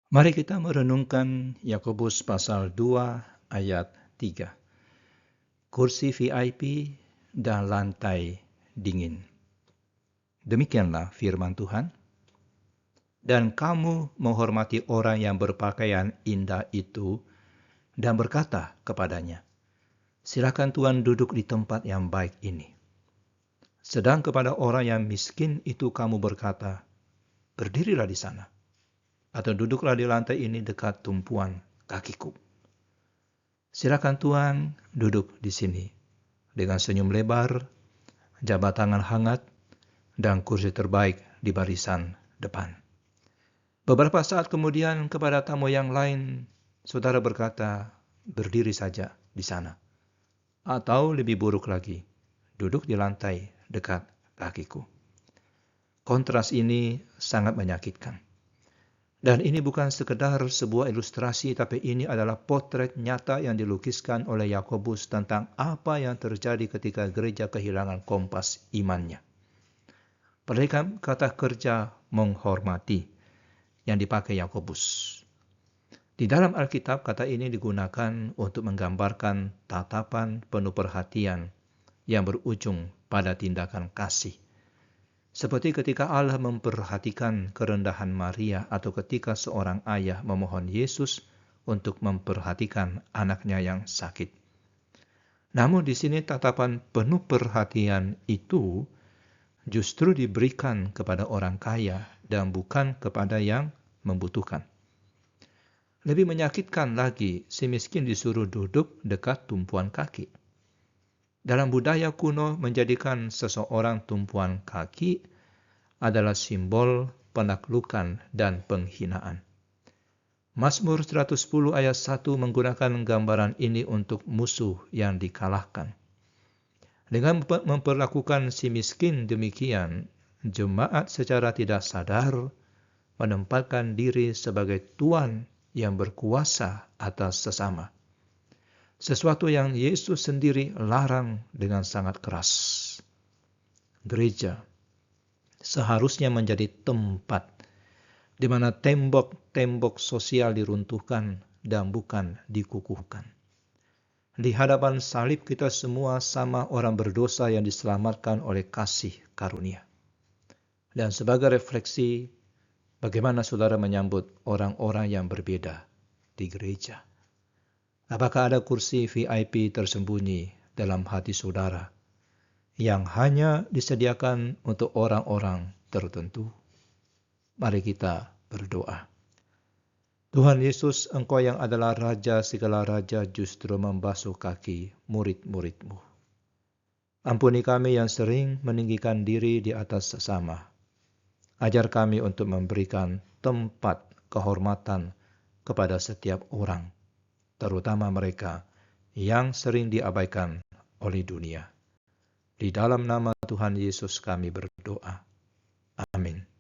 Mari kita merenungkan Yakobus pasal 2 ayat 3. Kursi VIP dan lantai dingin. Demikianlah firman Tuhan. Dan kamu menghormati orang yang berpakaian indah itu dan berkata kepadanya, silakan Tuhan duduk di tempat yang baik ini. Sedang kepada orang yang miskin itu kamu berkata, berdirilah di sana, atau duduklah di lantai ini dekat tumpuan kakiku. Silakan Tuhan duduk di sini dengan senyum lebar, jabat tangan hangat, dan kursi terbaik di barisan depan. Beberapa saat kemudian kepada tamu yang lain, saudara berkata, berdiri saja di sana. Atau lebih buruk lagi, duduk di lantai dekat kakiku. Kontras ini sangat menyakitkan. Dan ini bukan sekedar sebuah ilustrasi, tapi ini adalah potret nyata yang dilukiskan oleh Yakobus tentang apa yang terjadi ketika gereja kehilangan kompas imannya. Perhatikan kata kerja menghormati yang dipakai Yakobus. Di dalam Alkitab, kata ini digunakan untuk menggambarkan tatapan penuh perhatian yang berujung pada tindakan kasih. Seperti ketika Allah memperhatikan kerendahan Maria atau ketika seorang ayah memohon Yesus untuk memperhatikan anaknya yang sakit. Namun di sini tatapan penuh perhatian itu justru diberikan kepada orang kaya dan bukan kepada yang membutuhkan. Lebih menyakitkan lagi, si miskin disuruh duduk dekat tumpuan kaki. Dalam budaya kuno, menjadikan seseorang tumpuan kaki adalah simbol penaklukan dan penghinaan. Mazmur 110 ayat 1 menggunakan gambaran ini untuk musuh yang dikalahkan. Dengan memperlakukan si miskin demikian, jemaat secara tidak sadar menempatkan diri sebagai tuan yang berkuasa atas sesama. Sesuatu yang Yesus sendiri larang dengan sangat keras. Gereja seharusnya menjadi tempat di mana tembok-tembok sosial diruntuhkan dan bukan dikukuhkan. Di hadapan salib kita semua sama orang berdosa yang diselamatkan oleh kasih karunia. Dan sebagai refleksi, bagaimana saudara menyambut orang-orang yang berbeda di gereja? Apakah ada kursi VIP tersembunyi dalam hati saudara yang hanya disediakan untuk orang-orang tertentu? Mari kita berdoa. Tuhan Yesus, Engkau yang adalah Raja segala raja justru membasuh kaki murid-murid-Mu. Ampuni kami yang sering meninggikan diri di atas sesama. Ajar kami untuk memberikan tempat kehormatan kepada setiap orang, terutama mereka yang sering diabaikan oleh dunia. Di dalam nama Tuhan Yesus kami berdoa. Amin.